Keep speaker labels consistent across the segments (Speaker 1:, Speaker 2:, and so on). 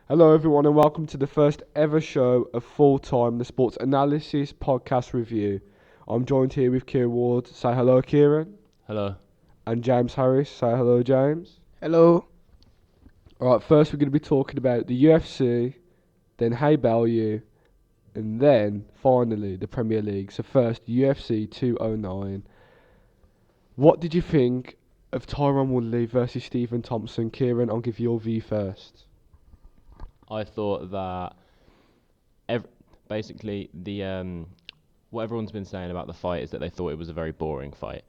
Speaker 1: Hello, everyone, and welcome to the first ever show of Full Time, the Sports Analysis Podcast Review. I'm joined here with Kieran Ward. Say hello, Kieran.
Speaker 2: Hello.
Speaker 1: And James Harris. Say hello, James.
Speaker 3: Hello.
Speaker 1: Alright, first we're going to be talking about the UFC, then Haye, Bellew, and then finally the Premier League. So first, UFC 209. What did you think of Tyron Woodley versus Stephen Thompson? Kieran, I'll give your view first.
Speaker 2: I thought that basically what everyone's been saying about the fight is that they thought it was a very boring fight.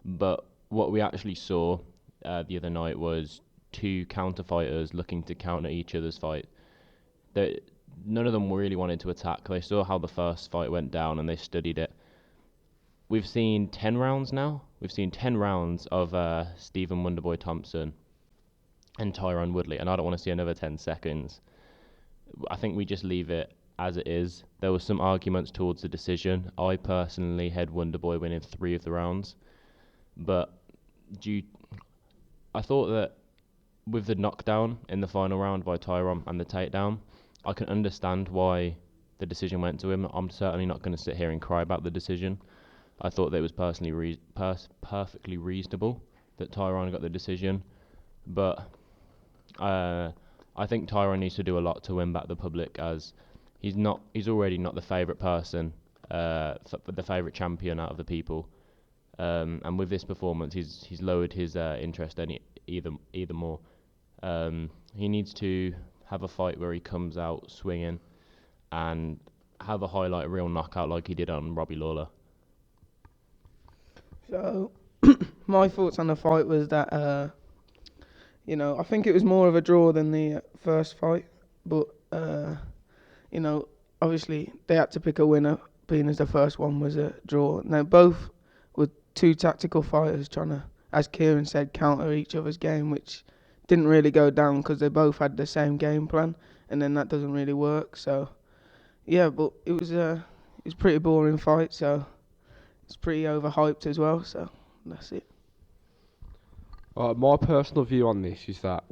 Speaker 2: But what we actually saw the other night was two counter fighters looking to counter each other's fight. None of them really wanted to attack. They saw how the first fight went down and they studied it. We've seen 10 rounds now. We've seen 10 rounds of Stephen Wonderboy Thompson and Tyron Woodley, and I don't want to see another 10 seconds. I think we just leave it as it is. There were some arguments towards the decision. I personally had Wonderboy winning 3 of the rounds, but I thought that with the knockdown in the final round by Tyron and the takedown, I can understand why the decision went to him. I'm certainly not going to sit here and cry about the decision. I thought that it was perfectly reasonable that Tyron got the decision, but I think Tyron needs to do a lot to win back the public, as he's already not the favourite person, the favourite champion out of the people. And with this performance, he's lowered his interest either more. He needs to have a fight where he comes out swinging and have a highlight reel knockout like he did on Robbie Lawler.
Speaker 3: So, my thoughts on the fight was that, I think it was more of a draw than the first fight. But, obviously they had to pick a winner, being as the first one was a draw. Now, both were two tactical fighters trying to, as Kieran said, counter each other's game, which didn't really go down because they both had the same game plan, and then that doesn't really work. So, yeah, but it was a pretty boring fight, so it's pretty overhyped as well, so that's it.
Speaker 1: My personal view on this is that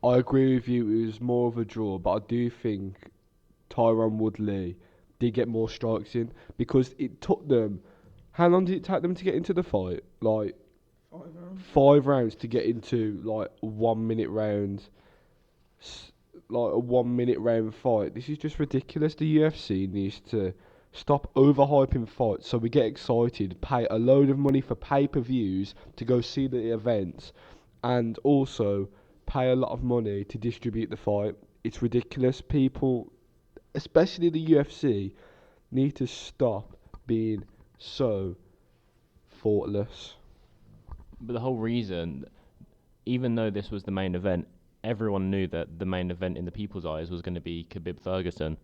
Speaker 1: I agree with you, it was more of a draw, but I do think Tyron Woodley did get more strikes in, because it took them... How long did it take them to get into the fight? Like
Speaker 3: 5 rounds.
Speaker 1: 5 rounds to get into like a 1 minute round, like a 1 minute round fight. This is just ridiculous. The UFC needs to stop overhyping fights so we get excited, pay a load of money for pay-per-views to go see the events, and also pay a lot of money to distribute the fight. It's ridiculous. People, especially the UFC, need to stop being so thoughtless.
Speaker 2: But the whole reason, even though this was the main event, everyone knew that the main event in the people's eyes was going to be Khabib Ferguson.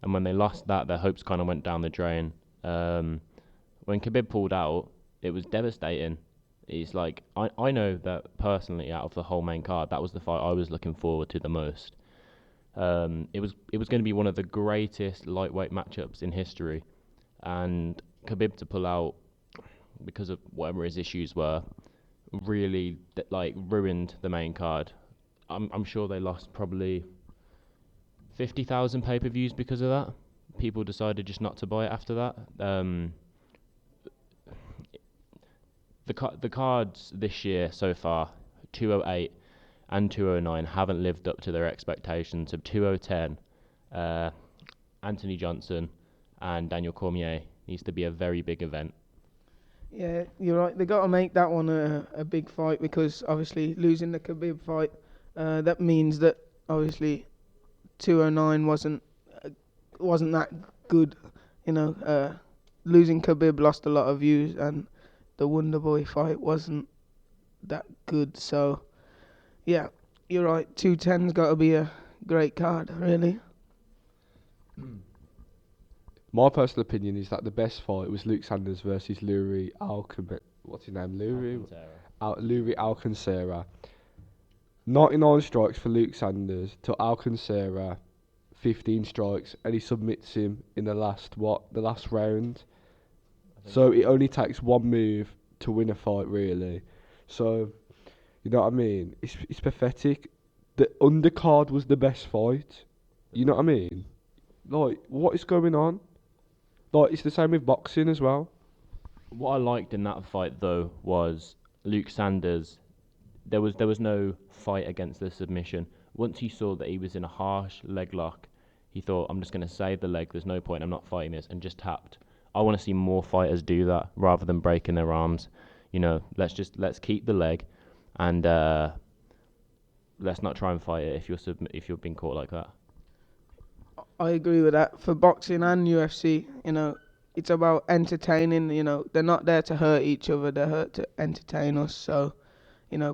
Speaker 2: And when they lost that, their hopes kind of went down the drain. When Khabib pulled out, it was devastating. It's like, I know that personally, out of the whole main card, that was the fight I was looking forward to the most. It was going to be one of the greatest lightweight matchups in history. And Khabib to pull out because of whatever his issues were really ruined the main card. I'm sure they lost probably 50,000 pay-per-views because of that. People decided just not to buy it after that. The cards this year so far, 208 and 209, haven't lived up to their expectations of 2010. Anthony Johnson and Daniel Cormier needs to be a very big event.
Speaker 3: Yeah, you're right. They got to make that one a big fight, because obviously losing the Khabib fight, that means that obviously 209 wasn't that good. Losing Khabib lost a lot of views, and the Wonderboy fight wasn't that good. So, yeah, you're right. 210's got to be a great card, really.
Speaker 1: My personal opinion is that the best fight was Luke Sanders versus Louis What's his name? Louis Alcancera. 99 strikes for Luke Sanders to Alcancera 15 strikes, and he submits him in the last round. So it only takes one move to win a fight, really. So, you know what I mean? It's pathetic. the undercard was the best fight. You know what I mean? Like, what is going on? Like, it's the same with boxing as well.
Speaker 2: What I liked in that fight though was Luke Sanders. There was no fight against the submission. Once he saw that he was in a harsh leg lock, he thought, I'm just going to save the leg. There's no point. I'm not fighting this, and just tapped. I want to see more fighters do that rather than breaking their arms. Let's keep the leg, and let's not try and fight it if you're being caught like that.
Speaker 3: I agree with that. For boxing and UFC, it's about entertaining. They're not there to hurt each other. They're here to entertain us. So,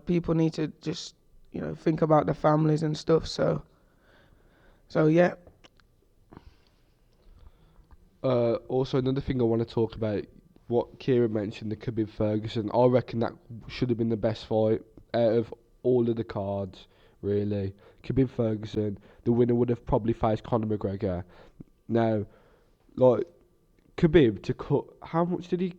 Speaker 3: people need to just, think about their families and stuff. So yeah.
Speaker 1: Also, another thing I want to talk about, what Kieran mentioned, the Khabib Ferguson. I reckon that should have been the best fight out of all of the cards, really. Khabib Ferguson, the winner would have probably faced Conor McGregor. Now, like, Khabib to cut, how much did he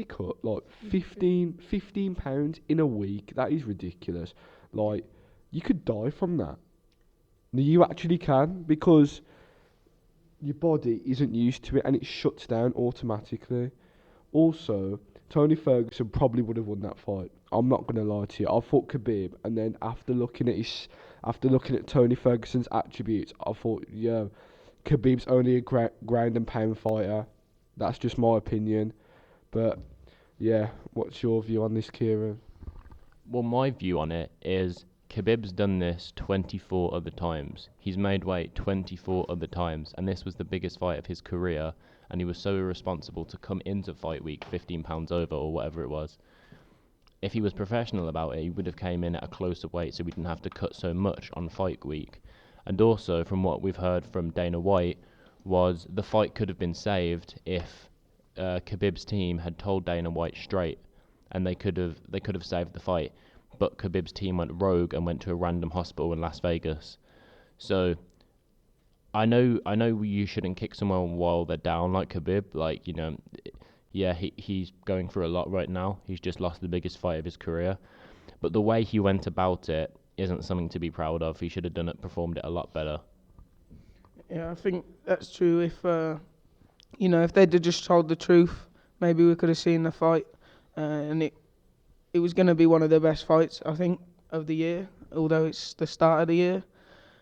Speaker 1: cut? Like 15 pounds in a week. That is ridiculous. Like, you could die from that. You actually can, because your body isn't used to it and it shuts down automatically. Also, Tony Ferguson probably would have won that fight. I'm not gonna lie to you. I thought Khabib, and then after looking at Tony Ferguson's attributes, I thought, yeah, Khabib's only a ground and pound fighter. That's just my opinion. But yeah, what's your view on this, Kieran?
Speaker 2: Well, my view on it is Khabib's done this 24 other times. He's made weight 24 other times, and this was the biggest fight of his career, and he was so irresponsible to come into fight week 15 pounds over or whatever it was. If he was professional about it, he would have came in at a closer weight so we didn't have to cut so much on fight week. And also, from what we've heard from Dana White, was the fight could have been saved if Khabib's team had told Dana White straight, and they could have saved the fight. But Khabib's team went rogue and went to a random hospital in Las Vegas. So I know you shouldn't kick someone while they're down like Khabib. Like, yeah, he's going through a lot right now. He's just lost the biggest fight of his career. But the way he went about it isn't something to be proud of. He should have performed it a lot better.
Speaker 3: Yeah, I think that's true. If they'd have just told the truth, maybe we could have seen the fight, and it was going to be one of the best fights, I think, of the year, although it's the start of the year.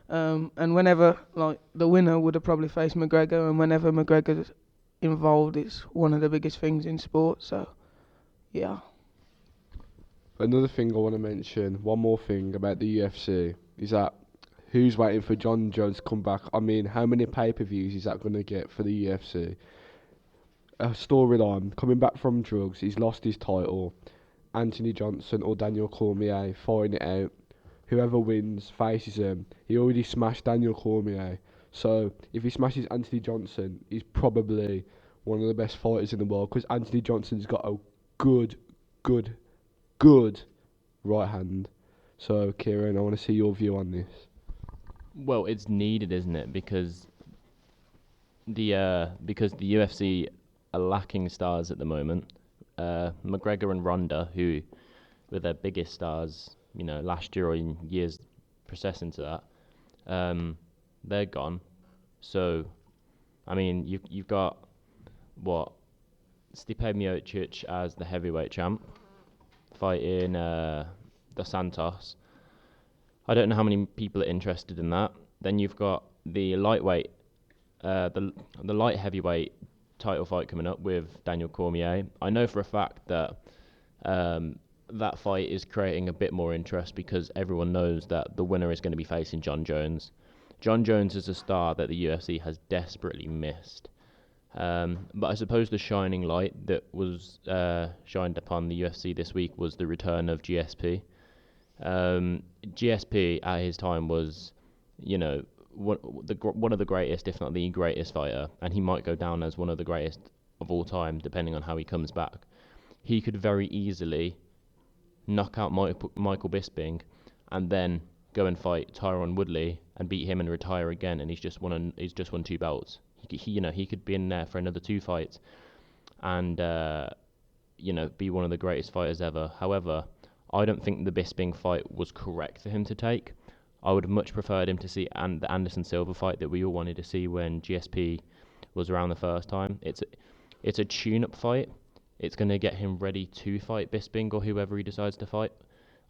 Speaker 3: And whenever, the winner would have probably faced McGregor, and whenever McGregor's involved, it's one of the biggest things in sport. So, yeah.
Speaker 1: Another thing I want to mention, one more thing about the UFC, is that who's waiting for John Jones to come back? I mean, how many pay-per-views is that going to get for the UFC? A storyline, coming back from drugs, he's lost his title. Anthony Johnson or Daniel Cormier fighting it out. Whoever wins faces him. He already smashed Daniel Cormier. So, if he smashes Anthony Johnson, he's probably one of the best fighters in the world, because Anthony Johnson's got a good right hand. So, Kieran, I want to see your view on this.
Speaker 2: Well, it's needed, isn't it? Because the UFC are lacking stars at the moment. McGregor and Ronda, who were their biggest stars, last year or in years processing to that, they're gone. So, I mean, you've got Stipe Miocic as the heavyweight champ, fighting Dos Santos. I don't know how many people are interested in that. Then you've got the lightweight, the light heavyweight title fight coming up with Daniel Cormier. I know for a fact that that fight is creating a bit more interest because everyone knows that the winner is going to be facing John Jones. John Jones is a star that the UFC has desperately missed. But I suppose the shining light that was shined upon the UFC this week was the return of GSP. GSP at his time was, one of the greatest, if not the greatest fighter, and he might go down as one of the greatest of all time, depending on how he comes back. He could very easily knock out Michael Bisping, and then go and fight Tyron Woodley and beat him and retire again, and he's just won 2 belts. He could be in there for another 2 fights, and be one of the greatest fighters ever. However, I don't think the Bisping fight was correct for him to take. I would have much preferred him to see the Anderson Silva fight that we all wanted to see when GSP was around the first time. It's a tune-up fight. It's going to get him ready to fight Bisping or whoever he decides to fight.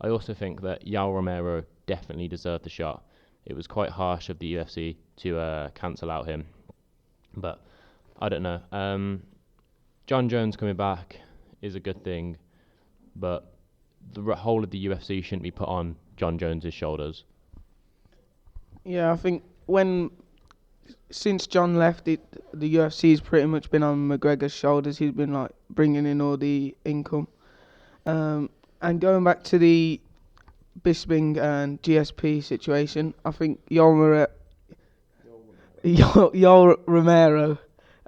Speaker 2: I also think that Yoel Romero definitely deserved the shot. It was quite harsh of the UFC to cancel out him. But I don't know. John Jones coming back is a good thing, but the whole of the UFC shouldn't be put on John Jones's shoulders.
Speaker 3: Yeah, I think since John left, the UFC's pretty much been on McGregor's shoulders. He's been like bringing in all the income. And going back to the Bisping and GSP situation, I think Yoel Romero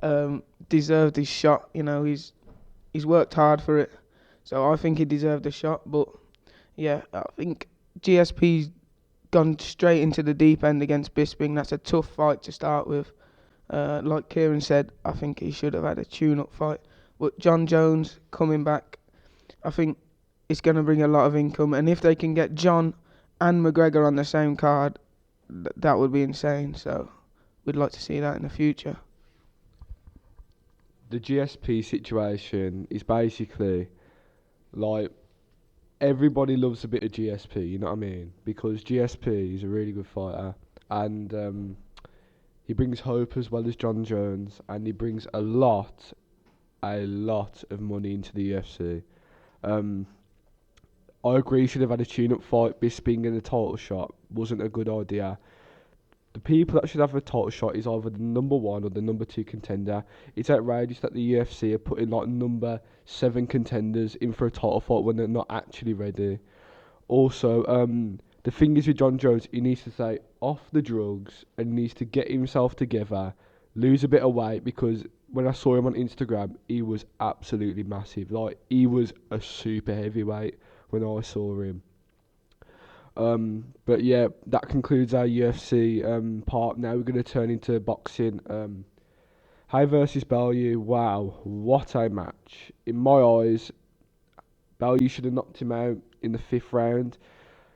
Speaker 3: deserved his shot. You know, he's worked hard for it, so I think he deserved a shot. But yeah, I think GSP's gone straight into the deep end against Bisping. That's a tough fight to start with. Like Kieran said, I think he should have had a tune-up fight. But John Jones coming back, I think it's going to bring a lot of income. And if they can get John and McGregor on the same card, that would be insane. So we'd like to see that in the future.
Speaker 1: The GSP situation is basically like everybody loves a bit of GSP, you know what I mean? Because GSP is a really good fighter, and he brings hope as well as John Jones, and he brings a lot of money into the UFC. I agree, he should have had a tune-up fight. Bisping in the title shot wasn't a good idea. The people that should have a title shot is either the number 1 or the number 2 contender. It's outrageous that the UFC are putting like number 7 contenders in for a title fight when they're not actually ready. Also, the thing is with John Jones, he needs to stay off the drugs and needs to get himself together, lose a bit of weight, because when I saw him on Instagram, he was absolutely massive. Like, he was a super heavyweight when I saw him. But yeah, that concludes our UFC part. Now we're going to turn into boxing. Haye versus Bellew. Wow, what a match. In my eyes, Bellew should have knocked him out in the 5th round.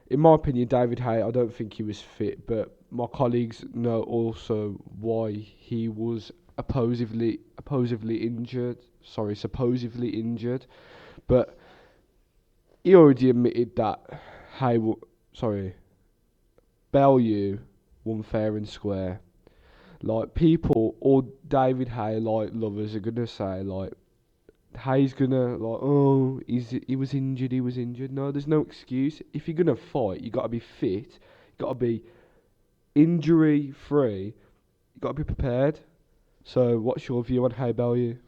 Speaker 1: In my opinion, David Haye, I don't think he was fit, but my colleagues know also why he was supposedly injured. But he already admitted that Bellew won fair and square. Like, people or David Haye like lovers are gonna say like Haye's gonna like, oh, he was injured. No, there's no excuse. If you're gonna fight, you gotta be fit. You gotta be injury free. You gotta be prepared. So, what's your view on Haye Bellew?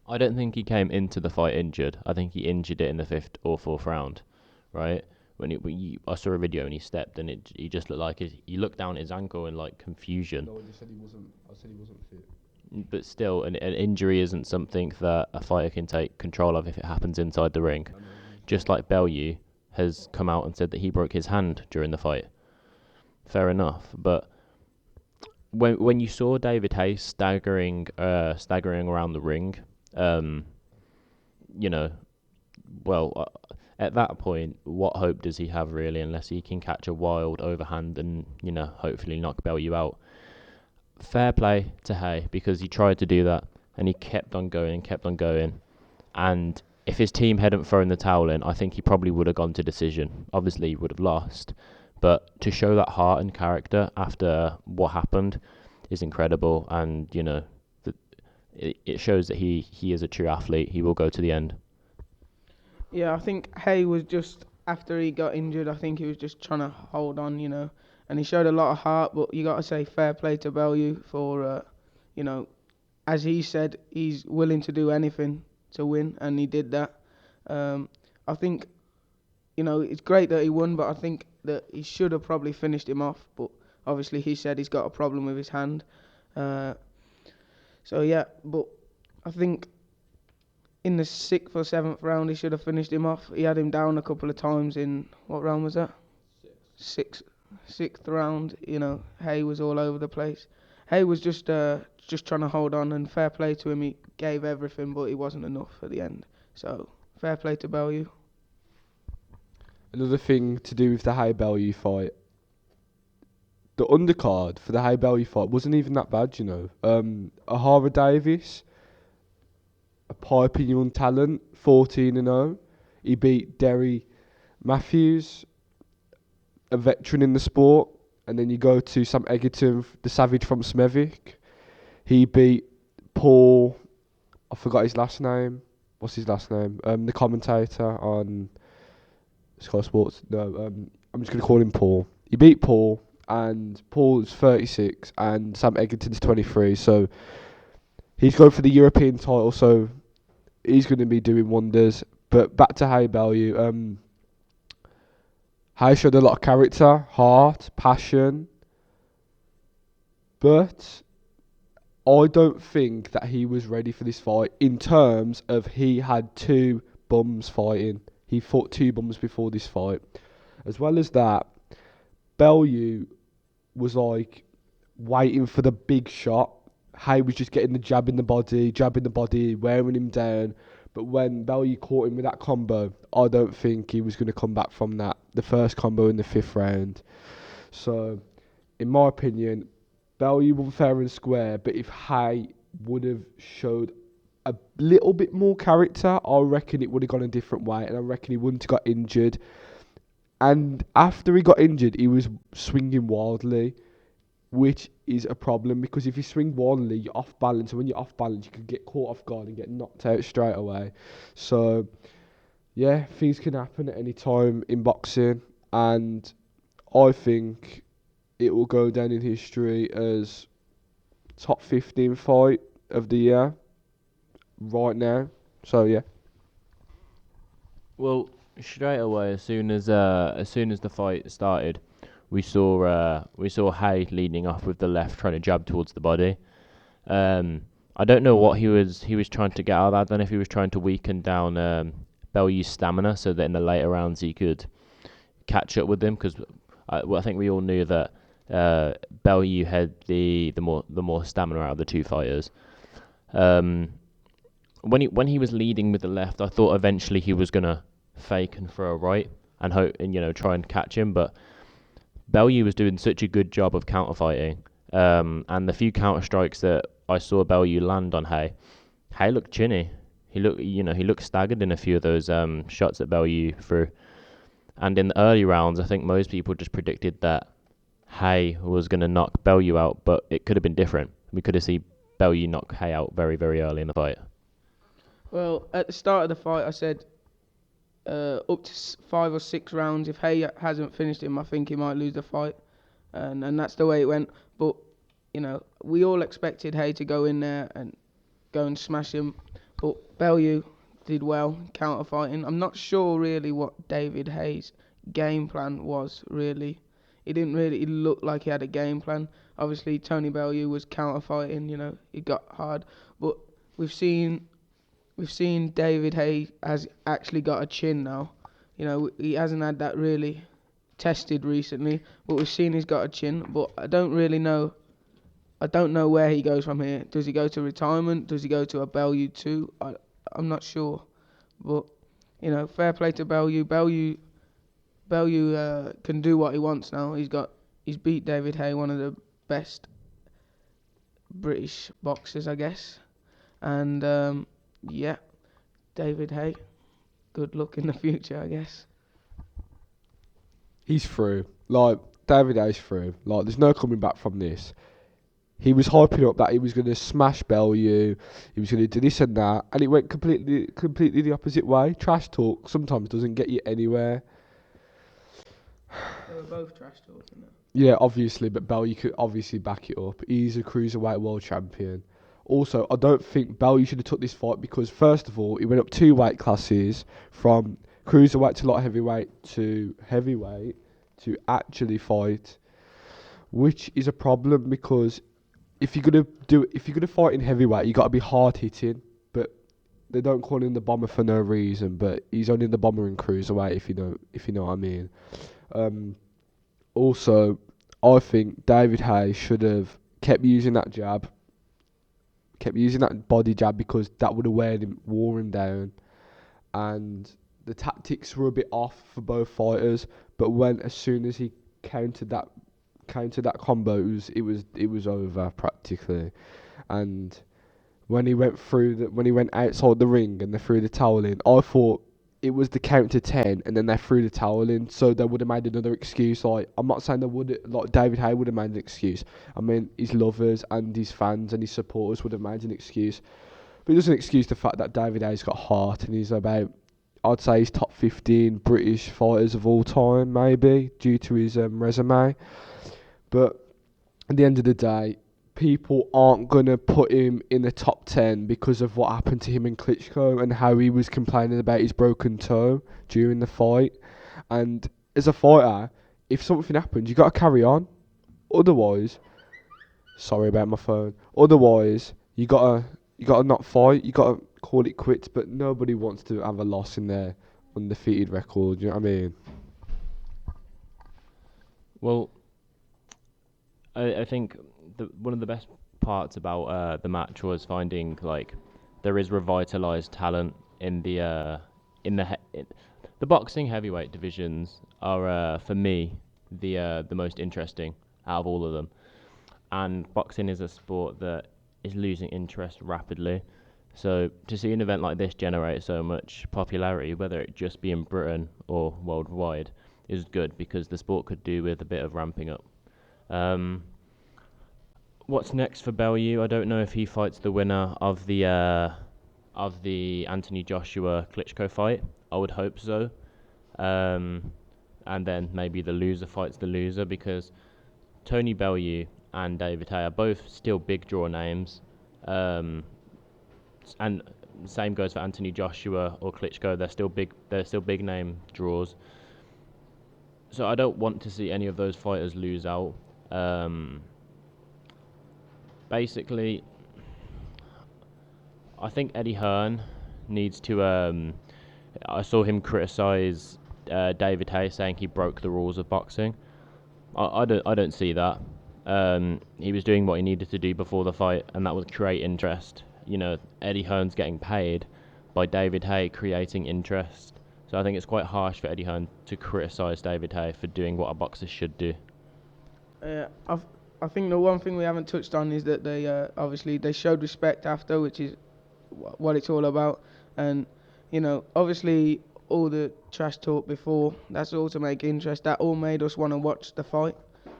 Speaker 2: I don't think he came into the fight injured. I think he injured it in the 5th or 4th round, right? I saw a video and he stepped and he just looked like he looked down at his ankle in like confusion.
Speaker 1: No, I said he wasn't fit.
Speaker 2: But still, an injury isn't something that a fighter can take control of if it happens inside the ring. Just like Bellew has come out and said that he broke his hand during the fight. Fair enough, but when you saw David Haye staggering around the ring, you know, well, at that point, what hope does he have really, unless he can catch a wild overhand and, you know, hopefully knock Bellew out? Fair play to Haye, because he tried to do that and he kept on going. And if his team hadn't thrown the towel in, I think he probably would have gone to decision. Obviously, he would have lost. But to show that heart and character after what happened is incredible. And, you know, it shows that he is a true athlete. He will go to the end.
Speaker 3: Yeah, I think Haye was just, after he got injured, I think he was just trying to hold on, you know. And he showed a lot of heart, but you got to say fair play to Bellew for, you know, as he said, he's willing to do anything to win, and he did that. I think, you know, it's great that he won, but I think that he should have probably finished him off. But obviously he said he's got a problem with his hand. So yeah, but I think in the 6th or 7th round he should have finished him off. He had him down a couple of times in, what round was that? Sixth round. You know, Haye was all over the place. Haye was just trying to hold on, and fair play to him. He gave everything, but it wasn't enough at the end. So fair play to Bellew.
Speaker 1: Another thing to do with the Haye Bellew fight, the undercard for the Haye Bellew fight wasn't even that bad, you know. Ahara Davis, a piping young talent, 14-0. He beat Derry Matthews, a veteran in the sport. And then you go to Sam Egerton, the Savage from Smethwick. He beat Paul. I forgot his last name. What's his last name? The commentator on Sky Sports. No, I'm just gonna call him Paul. He beat Paul, and Paul's 36, and Sam Egerton's 23. So he's going for the European title. So he's going to be doing wonders. But back to Haye Bellew. Haye showed a lot of character, heart, passion, but I don't think that he was ready for this fight in terms of he had two bums fighting. He fought two bums before this fight. As well as that, Bellew was like waiting for the big shot. Haye was just getting the jab in the body, wearing him down. But when Bellew caught him with that combo, I don't think he was going to come back from that. The first combo in the 5th round. So, in my opinion, Bellew won fair and square. But if Haye would have showed a little bit more character, I reckon it would have gone a different way. And I reckon he wouldn't have got injured. And after he got injured, he was swinging wildly, which is a problem because if you swing wildly, you're off balance. And when you're off balance, you can get caught off guard and get knocked out straight away. So, yeah, things can happen at any time in boxing. And I think it will go down in history as top 15 fight of the year right now. So, yeah.
Speaker 2: Well, straight away, as soon as the fight started, we saw Haye leading off with the left, trying to jab towards the body. I don't know what he was trying to get out of that. I don't know if he was trying to weaken down Bellew's stamina so that in the later rounds he could catch up with him. Because I think we all knew that Bellew had the more stamina out of the two fighters. When he was leading with the left, I thought eventually he was gonna fake and throw a right and hope and try and catch him, but Bellew was doing such a good job of counter fighting, and the few counter strikes that I saw Bellew land on Haye looked chinny. He looked staggered in a few of those shots that Bellew threw. And in the early rounds, I think most people just predicted that Haye was going to knock Bellew out, but it could have been different. We could have seen Bellew knock Haye out very, very early in the fight.
Speaker 3: Well, at the start of the fight, I said up to 5 or 6 rounds. If Haye hasn't finished him, I think he might lose the fight, and that's the way it went. But we all expected Haye to go in there and go and smash him, but Bellew did well counter fighting. I'm not sure really what David Haye's game plan was really. It didn't really look like he had a game plan. Obviously, Tony Bellew was counter fighting. He got hard, but we've seen David Haye has actually got a chin now. He hasn't had that really tested recently, but we've seen he's got a chin. But I don't know where he goes from here. Does he go to retirement? Does he go to a Bellew 2? I'm not sure. But, fair play to Bellew. Bellew can do what he wants now. He's beat David Haye, one of the best British boxers, I guess. And, yeah, David Haye, good luck in the future, I guess.
Speaker 1: He's through. David Haye's through. There's no coming back from this. He was hyping up that he was going to smash Bellew, he was going to do this and that, and it went completely the opposite way. Trash talk sometimes doesn't get you anywhere.
Speaker 3: They were both trash talks, isn't it?
Speaker 1: Yeah, obviously, but Bellew could obviously back it up. He's a cruiserweight world champion. Also, I don't think Bellew should have took this fight because, first of all, he went up 2 weight classes from cruiserweight to light heavyweight to heavyweight to actually fight, which is a problem because if you're gonna fight in heavyweight, you got to be hard hitting. But they don't call him the bomber for no reason. But he's only the bomber in cruiserweight, if you know what I mean. Also, I think David Haye should have kept using that jab, kept using that body jab because that would have wore him down. And the tactics were a bit off for both fighters. But as soon as he countered that came to that combo, it was over practically. And when he went outside the ring and they threw the towel in, I thought it was the count to 10, and then they threw the towel in, so they would have made another excuse. Like, I'm not saying they would, like David Haye would have made an excuse. I mean, his lovers and his fans and his supporters would have made an excuse, but it doesn't excuse the fact that David Haye's got heart and he's about, I'd say he's top 15 British fighters of all time, maybe due to his resume. But at the end of the day, people aren't going to put him in the top 10 because of what happened to him in Klitschko and how he was complaining about his broken toe during the fight. And as a fighter, if something happens, you got to carry on. Otherwise, sorry about my phone. Otherwise, you gotta not fight. You gotta call it quits. But nobody wants to have a loss in their undefeated record. You know what I mean?
Speaker 2: Well, I think one of the best parts about the match was finding like there is revitalized talent in the boxing heavyweight divisions are for me the most interesting out of all of them. And boxing is a sport that is losing interest rapidly. So to see an event like this generate so much popularity, whether it just be in Britain or worldwide, is good because the sport could do with a bit of ramping up. Um, what's next for Bellew? I don't know if he fights the winner of the Anthony Joshua Klitschko fight. I would hope so. And then maybe the loser fights the loser because Tony Bellew and David Haye are both still big draw names. And same goes for Anthony Joshua or Klitschko. They're still big. They're still big name draws. So I don't want to see any of those fighters lose out. Basically, I think Eddie Hearn needs to. I saw him criticize David Haye, saying he broke the rules of boxing. I don't see that. He was doing what he needed to do before the fight, and that was create interest. You know, Eddie Hearn's getting paid by David Haye creating interest. So I think it's quite harsh for Eddie Hearn to criticise David Haye for doing what a boxer should do.
Speaker 3: I think the one thing we haven't touched on is that they obviously they showed respect after, which is what it's all about. And you know, obviously all the trash talk before, that's all to make interest. That all made us want to watch the fight.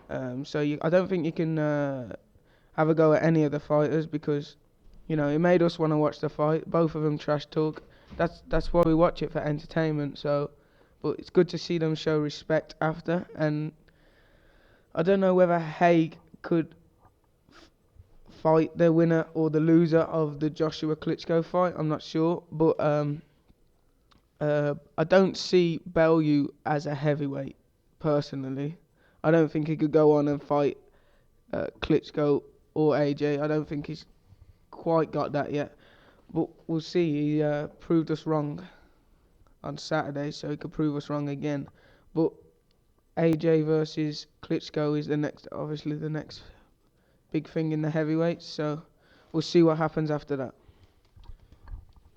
Speaker 3: I don't think you can have a go at any of the fighters because, you know, it made us want to watch the fight. Both of them trash talk. That's why we watch it, for entertainment. So, but it's good to see them show respect after. And I don't know whether Haye could fight the winner or the loser of the Joshua Klitschko fight. I'm not sure, but I don't see Bellew as a heavyweight personally. I don't think he could go on and fight Klitschko or AJ. I don't think he's quite got that yet. But we'll see. He proved us wrong on Saturday, so he could prove us wrong again. But AJ versus Klitschko is obviously the next big thing in the heavyweights. So we'll see what happens after that.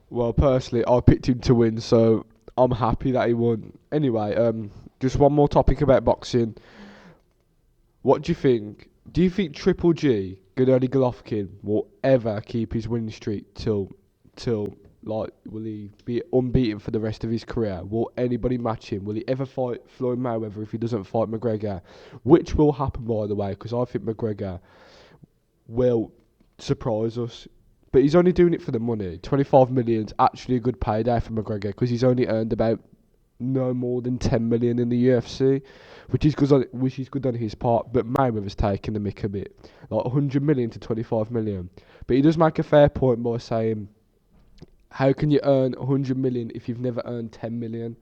Speaker 1: Well, personally, I picked him to win, so I'm happy that he won. Anyway, just one more topic about boxing. What do you think? Do you think Triple G, Gennady Golovkin, will ever keep his winning streak till like, will he be unbeaten for the rest of his career? Will anybody match him? Will he ever fight Floyd Mayweather if he doesn't fight McGregor? Which will happen, by the way, because I think McGregor will surprise us. But he's only doing it for the money. 25 million's actually a good payday for McGregor because he's only earned about no more than 10 million in the UFC, which is good on his part. But Mayweather's taking the mick a bit, like 100 million to 25 million. But he does make a fair point by saying, how can you earn 100 million if you've never earned 10 million?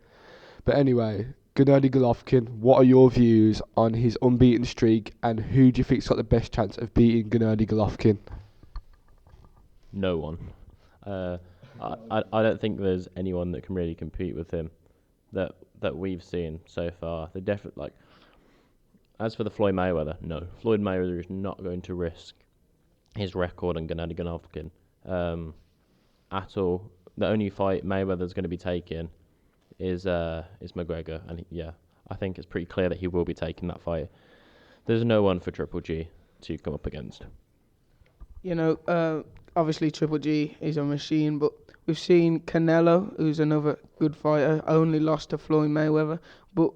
Speaker 1: But anyway, Gennady Golovkin, what are your views on his unbeaten streak, and who do you think's got the best chance of beating Gennady Golovkin?
Speaker 2: No one. I don't think there's anyone that can really compete with him that we've seen so far. They definitely, like, as for the Floyd Mayweather, no. Floyd Mayweather is not going to risk his record on Gennady Golovkin at all. The only fight Mayweather's going to be taking is McGregor, and I think it's pretty clear that he will be taking that fight. There's no one for Triple G to come up against.
Speaker 3: Obviously Triple G is a machine, but we've seen Canelo, who's another good fighter, only lost to Floyd Mayweather. But,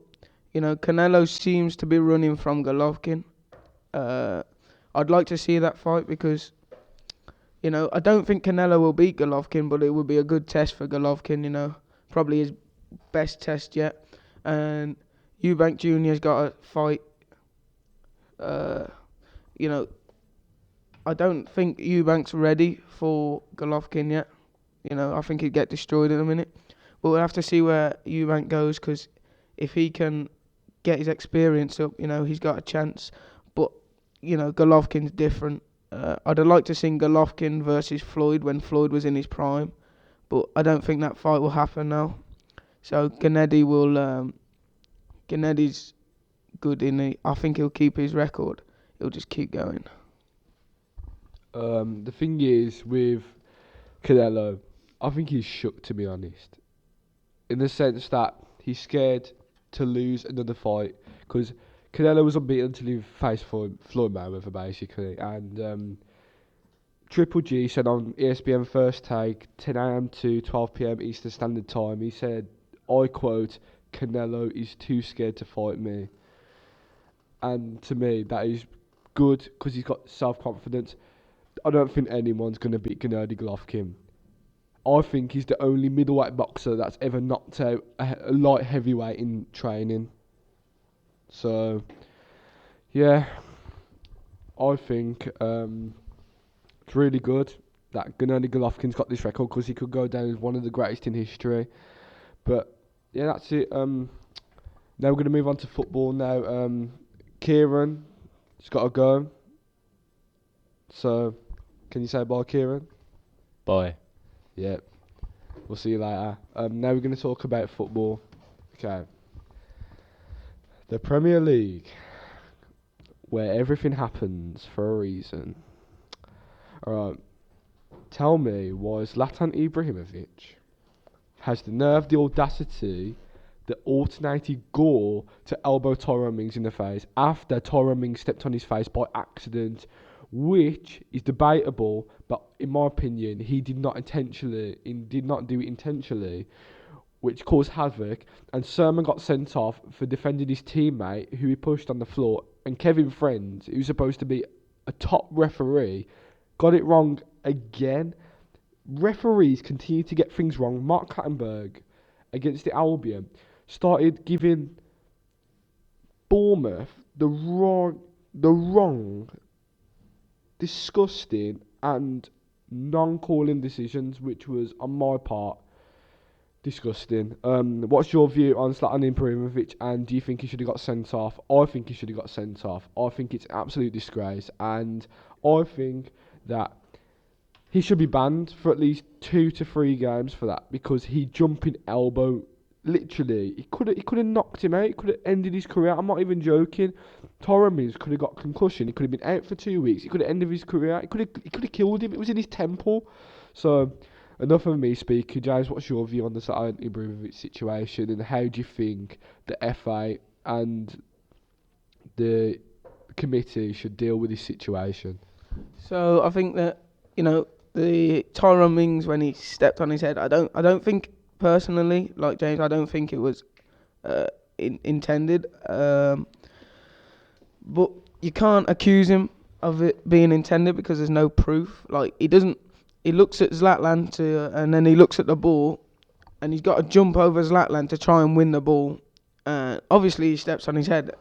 Speaker 3: Canelo seems to be running from Golovkin. I'd like to see that fight because, I don't think Canelo will beat Golovkin, but it would be a good test for Golovkin, probably his best test yet. And Eubank Jr.'s got to fight, I don't think Eubank's ready for Golovkin yet. I think he'd get destroyed in a minute. But we'll have to see where Eubank goes, because if he can get his experience up, he's got a chance. But, Golovkin's different. I'd have liked to see Golovkin versus Floyd when Floyd was in his prime. But I don't think that fight will happen now. So Gennady's good I think he'll keep his record. He'll just keep going.
Speaker 1: The thing is with Canelo, I think he's shook, to be honest, in the sense that he's scared to lose another fight, because Canelo was unbeaten until he faced Floyd Mayweather, basically, and Triple G said on ESPN First Take, 10 a.m. to 12 p.m. Eastern Standard Time, he said, I quote, Canelo is too scared to fight me. And to me, that is good, because he's got self-confidence. I don't think anyone's going to beat Gennady Golovkin. I think he's the only middleweight boxer that's ever knocked out a light heavyweight in training. So, yeah, I think it's really good that Gennady Golovkin's got this record, because he could go down as one of the greatest in history. But, yeah, that's it. Now we're going to move on to football now. Kieran, he's got to go. So, can you say bye, Kieran?
Speaker 2: Bye.
Speaker 1: Yep. We'll see you later. Now we're going to talk about football. Okay. The Premier League, where everything happens for a reason. Alright. Tell me why Zlatan Ibrahimovic has the nerve, the audacity, the alternated gore to elbow Tyrone Mings in the face after Tyrone Mings stepped on his face by accident, which is debatable, but in my opinion, he did not do it intentionally, which caused havoc. And Sermon got sent off for defending his teammate, who he pushed on the floor. And Kevin Friends, who's supposed to be a top referee, got it wrong again. Referees continue to get things wrong. Mark Clattenburg, against the Albion, started giving Bournemouth the wrong, disgusting and non-calling decisions, which was, on my part, disgusting. What's your view on Zlatan Ibrahimovic, and do you think he should have got sent off? I think he should have got sent off. I think it's an absolute disgrace, and I think that he should be banned for at least 2 to 3 games for that, because he jumping elbow, literally, he could have knocked him out. He could have ended his career. I'm not even joking. Tyrone Mings could have got concussion. He could have been out for 2 weeks. He could have ended his career. He could have killed him. It was in his temple. So, enough of me speaking. James, what's your view on the Zlatan Ibrahimovic situation, and how do you think the FA and the committee should deal with this situation?
Speaker 3: So I think that the Tyrone Mings, when he stepped on his head, I don't think personally, like James, I don't think it was intended. But you can't accuse him of it being intended, because there's no proof. Like, he looks at Zlatan and then he looks at the ball, and he's got to jump over Zlatan to try and win the ball. Obviously he steps on his head.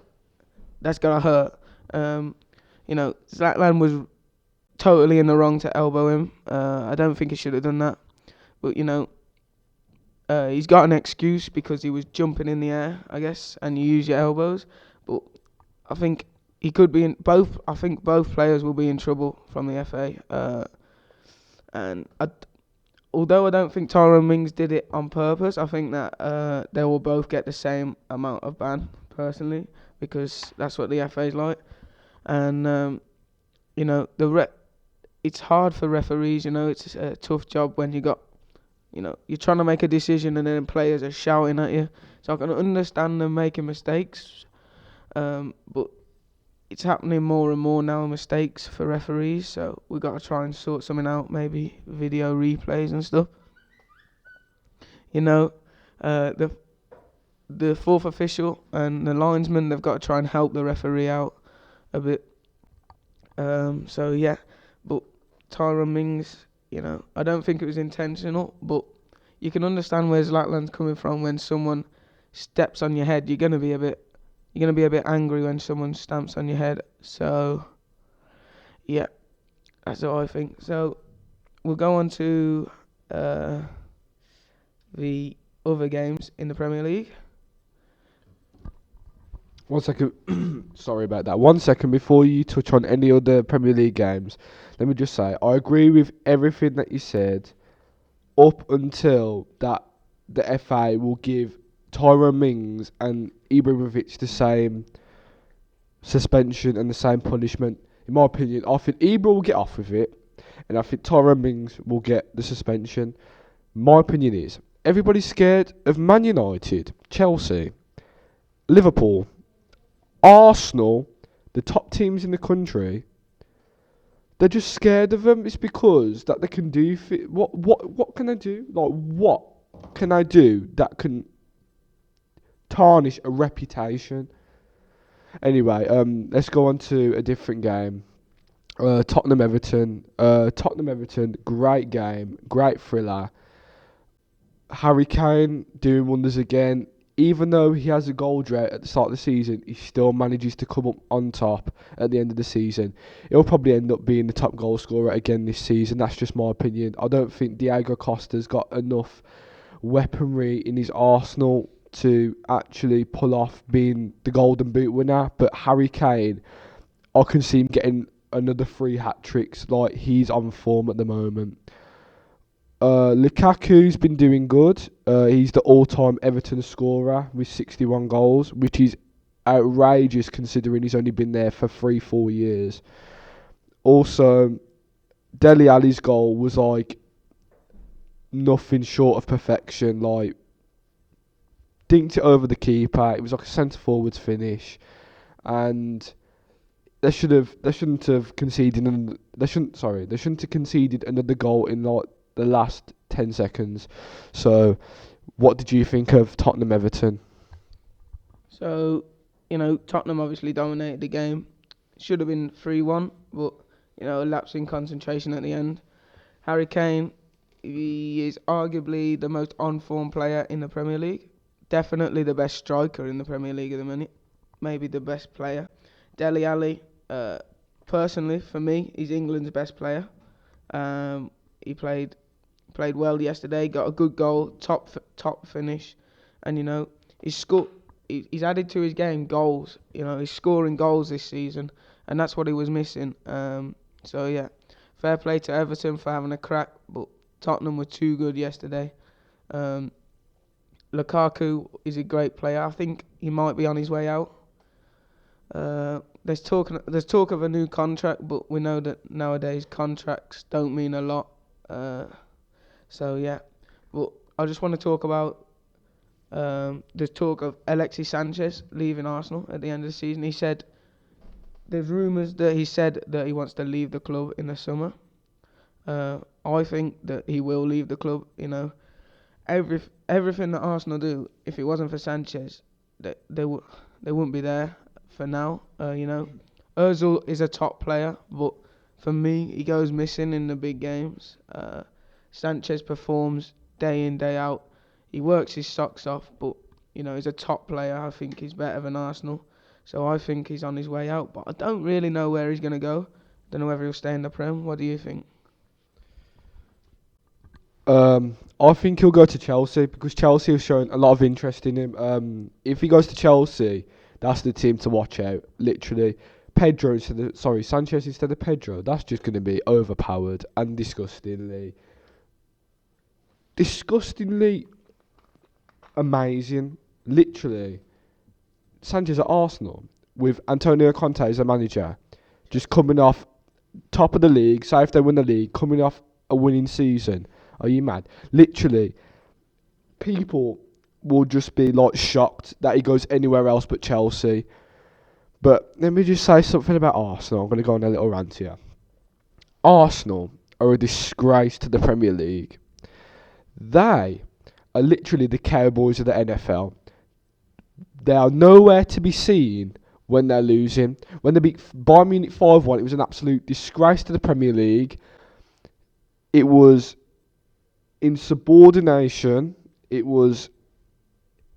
Speaker 3: That's gotta hurt. Zlatan was totally in the wrong to elbow him. I don't think he should have done that. But he's got an excuse because he was jumping in the air, I guess, and you use your elbows. But I think he could be in both. I think both players will be in trouble from the FA. Although I don't think Tyrone Mings did it on purpose, I think that they will both get the same amount of ban, personally, because that's what the FA's like. And it's hard for referees. It's a tough job when you're trying to make a decision and then players are shouting at you. So I can understand them making mistakes, but it's happening more and more now, mistakes for referees, so we've got to try and sort something out, maybe video replays and stuff. You know, the fourth official and the linesman, they've got to try and help the referee out a bit. So yeah, but Tyrone Mings, I don't think it was intentional, but you can understand where Zlatan's coming from. When someone steps on your head, you're gonna be a bit angry when someone stamps on your head. So yeah, that's what I think. So we'll go on to the other games in the Premier League.
Speaker 1: 1 second. Sorry about that. 1 second before you touch on any other Premier League games. Let me just say, I agree with everything that you said up until that the FA will give Tyrone Mings and Ibrahimovic the same suspension and the same punishment. In my opinion, I think Ibra will get off with it, and I think Tyrone Mings will get the suspension. My opinion is, everybody's scared of Man United, Chelsea, Liverpool, Arsenal, the top teams in the country. They're just scared of them. It's because that they can do. What can they do? Like, what can I do that can tarnish a reputation? Anyway, let's go on to a different game. Tottenham Everton. Tottenham Everton. Great game. Great thriller. Harry Kane doing wonders again. Even though he has a goal drought at the start of the season, he still manages to come up on top at the end of the season. He'll probably end up being the top goal scorer again this season. That's just my opinion. I don't think Diego Costa's got enough weaponry in his arsenal to actually pull off being the Golden Boot winner. But Harry Kane, I can see him getting another 3 hat-tricks. Like, he's on form at the moment. Lukaku's been doing good. He's the all-time Everton scorer with 61 goals, which is outrageous considering he's only been there for 3-4 years. Also, Dele Alli's goal was like nothing short of perfection. Like, dinked it over the keeper. It was like a centre forwards finish, and they shouldn't have conceded another goal in like the last 10 seconds. So, what did you think of Tottenham Everton?
Speaker 3: So, Tottenham obviously dominated the game. Should have been 3-1, but, a lapse in concentration at the end. Harry Kane, he is arguably the most on-form player in the Premier League. Definitely the best striker in the Premier League at the minute. Maybe the best player. Dele Alli, personally, for me, he's England's best player. He played well yesterday, got a good goal, top finish, and he's added to his game goals. He's scoring goals this season, and that's what he was missing. So yeah, fair play to Everton for having a crack, but Tottenham were too good yesterday. Lukaku is a great player. I think he might be on his way out. There's talk of a new contract, but we know that nowadays contracts don't mean a lot. So yeah, but I just want to talk about there's talk of Alexis Sanchez leaving Arsenal at the end of the season. There's rumours that he said that he wants to leave the club in the summer. I think that he will leave the club. Everything that Arsenal do, if it wasn't for Sanchez, they wouldn't be there for now. Ozil is a top player, but for me, he goes missing in the big games. Sanchez performs day in, day out. He works his socks off, but he's a top player. I think he's better than Arsenal, so I think he's on his way out. But I don't really know where he's gonna go. Don't know whether he'll stay in the Prem. What do you think?
Speaker 1: I think he'll go to Chelsea because Chelsea have shown a lot of interest in him. If he goes to Chelsea, that's the team to watch out. Literally, Sanchez instead of Pedro. That's just going to be overpowered and disgustingly amazing. Literally, Sanchez at Arsenal with Antonio Conte as a manager, just coming off top of the league. Say if they win the league, coming off a winning season. Are you mad? Literally, people will just be like shocked that he goes anywhere else but Chelsea. But let me just say something about Arsenal. I'm going to go on a little rant here. Arsenal are a disgrace to the Premier League. They are literally the Cowboys of the NFL. They are nowhere to be seen when they're losing. When they beat Bayern Munich 5-1, it was an absolute disgrace to the Premier League. It was insubordination. It was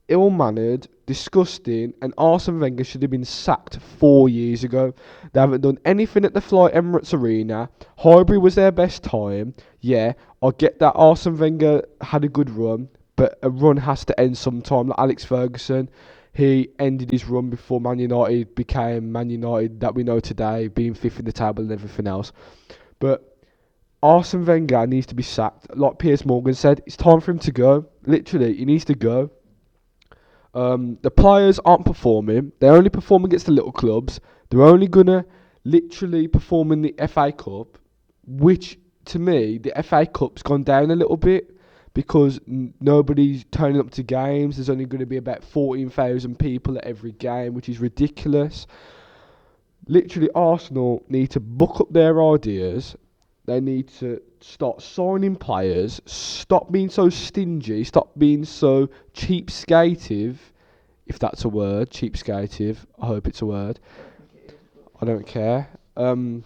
Speaker 1: ill-mannered, disgusting, and Arsene Wenger should have been sacked 4 years ago. They haven't done anything at the Fly Emirates Arena. Highbury was their best time. Yeah, I get that Arsene Wenger had a good run, but a run has to end sometime. Like Alex Ferguson, he ended his run before Man United became Man United that we know today, being fifth in the table and everything else. But Arsene Wenger needs to be sacked. Like Piers Morgan said, it's time for him to go. Literally, he needs to go. The players aren't performing. They only perform against the little clubs. They're only gonna literally perform in the FA Cup, which to me the FA Cup's gone down a little bit because nobody's turning up to games. There's only going to be about 14,000 people at every game, which is ridiculous. Literally, Arsenal need to book up their ideas. They need to start signing players. Stop being so stingy. Stop being so cheapskative. If that's a word, cheapskative. I hope it's a word. I don't care. They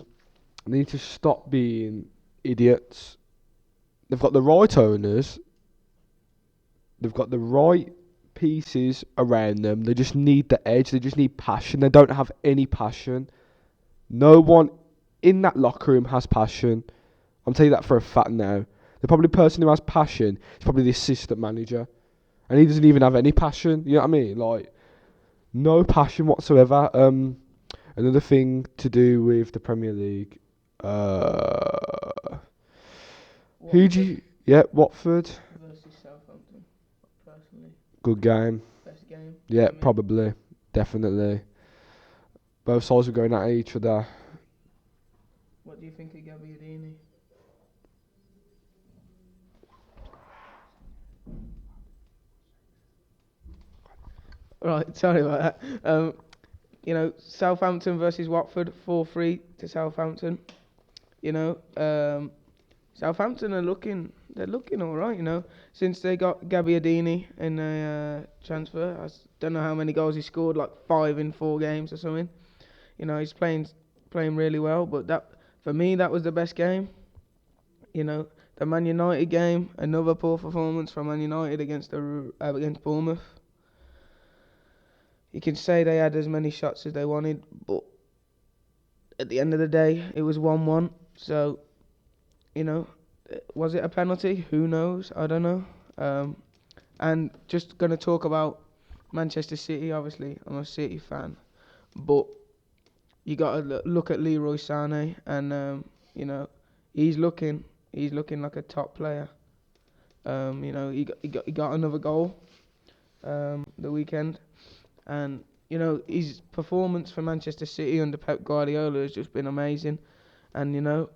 Speaker 1: need to stop being idiots. They've got the right owners. They've got the right pieces around them. They just need the edge. They just need passion. They don't have any passion. No one in that locker room has passion. I'm telling you that for a fact now. The probably person who has passion is probably the assistant manager. And he doesn't even have any passion. You know what I mean? Like, no passion whatsoever. Another thing to do with the Premier League. Who do you... Yeah, Watford.
Speaker 3: Versus Southampton, personally.
Speaker 1: Good game.
Speaker 3: Best game.
Speaker 1: Yeah, probably. Definitely. Both sides were going at each other.
Speaker 3: What do you think of Gabbiadini? Right, sorry about that. Southampton versus Watford, 4-3 to Southampton. Southampton they're looking all right, since they got Gabbiadini in a transfer. I don't know how many goals he scored, like 5 in 4 games or something. He's playing really well, but that, for me, that was the best game. The Man United game, another poor performance from Man United against Bournemouth. You can say they had as many shots as they wanted, but at the end of the day, it was 1-1. So, was it a penalty? Who knows? I don't know. And just going to talk about Manchester City. Obviously, I'm a City fan, but you got to look at Leroy Sané, and he's looking like a top player. He got another goal the weekend, and his performance for Manchester City under Pep Guardiola has just been amazing. And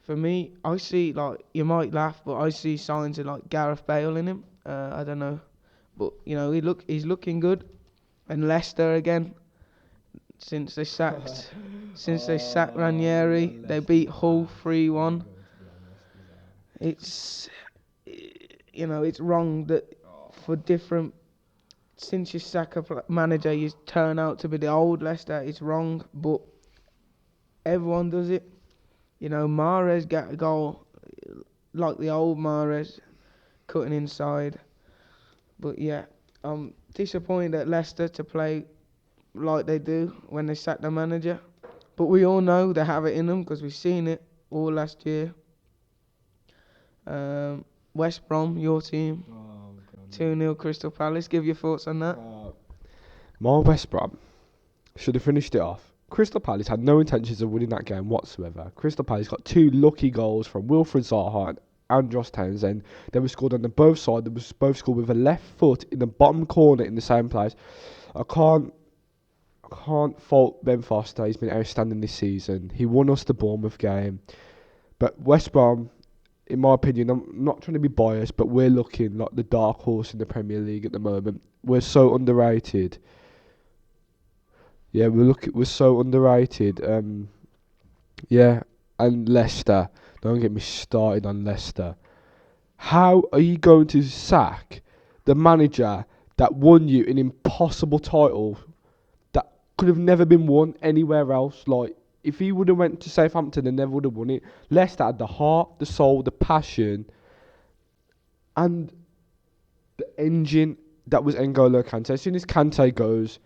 Speaker 3: for me, I see, like, you might laugh, but I see signs of like Gareth Bale in him. I don't know, but he's looking good. And Leicester again, since they sacked Ranieri, they beat Hull 3-1. It's it's wrong that for different, since you sack a manager, you turn out to be the old Leicester. It's wrong, but everyone does it. Mahrez got a goal like the old Mahrez, cutting inside. But yeah, I'm disappointed at Leicester to play like they do when they sack the manager. But we all know they have it in them because we've seen it all last year. West Brom, your team, 2-0 Crystal Palace. Give your thoughts on that.
Speaker 1: My West Brom should have finished it off. Crystal Palace had no intentions of winning that game whatsoever. Crystal Palace got 2 lucky goals from Wilfred Zaha and Josh Townsend. They were scored on the both sides. They were both scored with a left foot in the bottom corner in the same place. I can't fault Ben Foster. He's been outstanding this season. He won us the Bournemouth game. But West Brom, in my opinion, I'm not trying to be biased, but we're looking like the dark horse in the Premier League at the moment. We're so underrated. Yeah, we're so underrated. Yeah, and Leicester. Don't get me started on Leicester. How are you going to sack the manager that won you an impossible title that could have never been won anywhere else? Like, if he would have went to Southampton, they never would have won it. Leicester had the heart, the soul, the passion, and the engine that was N'Golo Kante. As soon as Kante goes,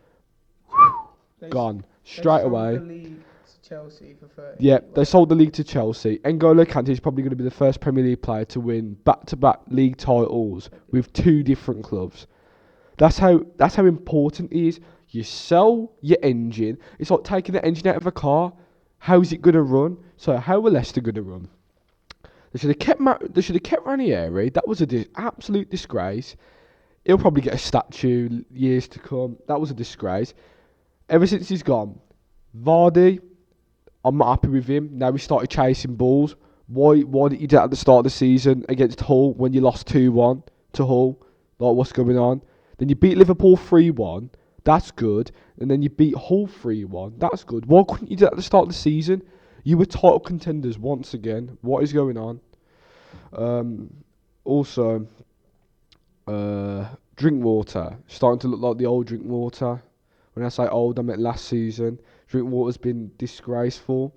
Speaker 1: gone straight away.
Speaker 3: The league to Chelsea for 30.
Speaker 1: Yeah, they sold the league to Chelsea. N'Golo Kante is probably going to be the first Premier League player to win back-to-back league titles with two different clubs. That's how important it is. You sell your engine. It's like taking the engine out of a car. How's it going to run? So how were Leicester going to run? They should have kept Ranieri. That was an absolute disgrace. He'll probably get a statue years to come. That was a disgrace. Ever since he's gone, Vardy, I'm not happy with him. Now he started chasing balls. Why didn't you do that at the start of the season against Hull when you lost 2-1 to Hull? Like, what's going on? Then you beat Liverpool 3-1. That's good. And then you beat Hull 3-1. That's good. Why couldn't you do that at the start of the season? You were title contenders once again. What is going on? Also, drink water. Starting to look like the old drink water. When I say old, I meant last season. Drinkwater's been disgraceful.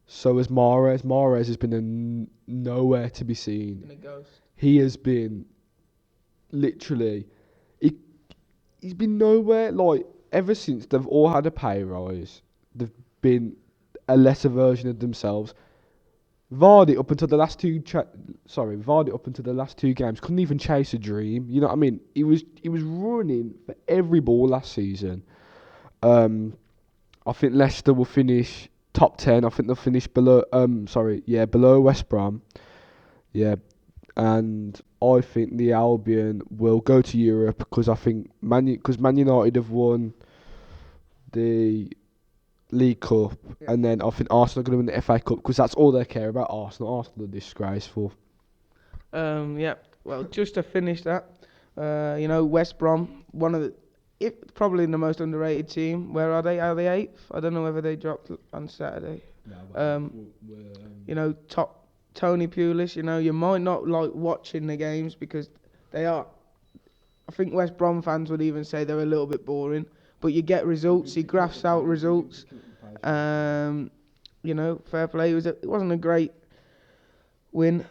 Speaker 1: So has Mahrez. Mahrez has been nowhere to be seen.
Speaker 3: Been a ghost.
Speaker 1: He has been literally. He's been nowhere. Like, ever since they've all had a pay rise, they've been a lesser version of themselves. Vardy up until the last two games couldn't even chase a dream. You know what I mean? He was running for every ball last season. I think Leicester will finish top 10. I think they'll finish below West Brom. Yeah, and I think the Albion will go to Europe because I think Man United have won the League Cup, and then I think Arsenal are going to win the FA Cup because that's all they care about. Arsenal are disgraceful.
Speaker 3: Yeah. Well, just to finish that, West Brom, probably the most underrated team. Where are they? Are they 8th? I don't know whether they dropped on Saturday. Top Tony Pulis. You might not like watching the games because they are. I think West Brom fans would even say they're a little bit boring. But you get results. He graphs out results. Fair play. It wasn't a great win.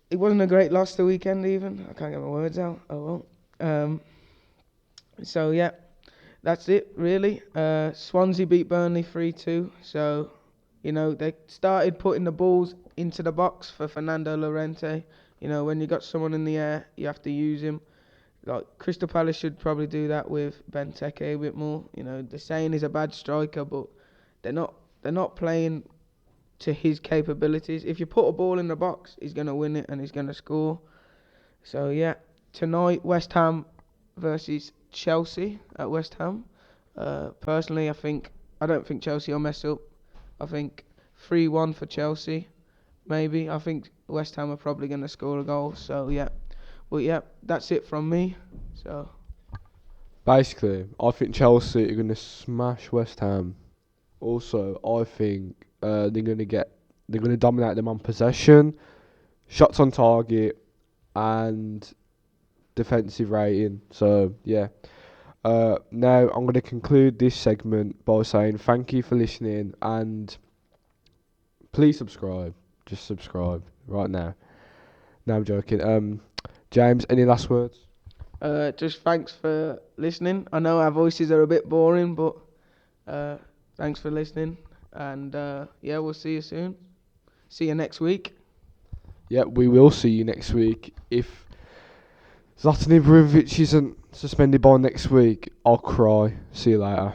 Speaker 3: It wasn't a great loss the weekend even. I can't get my words out. Oh well. So yeah, that's it really. Swansea beat Burnley 3-2. So, they started putting the balls into the box for Fernando Llorente. When you got someone in the air, you have to use him. Like, Crystal Palace should probably do that with Benteke a bit more. They're saying he's a bad striker, but they're not playing to his capabilities. If you put a ball in the box, he's going to win it and he's going to score. So yeah, tonight West Ham versus Chelsea at West Ham. Personally, I don't think Chelsea will mess up. I think 3-1 for Chelsea, maybe. I think West Ham are probably going to score a goal. So yeah. But yeah, that's it from me. So
Speaker 1: Basically, I think Chelsea are going to smash West Ham. Also, I think they're going to dominate them on possession, shots on target, and defensive rating. So yeah. Now I'm going to conclude this segment by saying thank you for listening and please subscribe. Just subscribe right now. No, I'm joking. James, any last words?
Speaker 3: Just thanks for listening. I know our voices are a bit boring, but thanks for listening. And we'll see you soon. See you next week.
Speaker 1: Yeah, we will see you next week. If Zlatan Ibrahimovic isn't suspended by next week, I'll cry. See you later.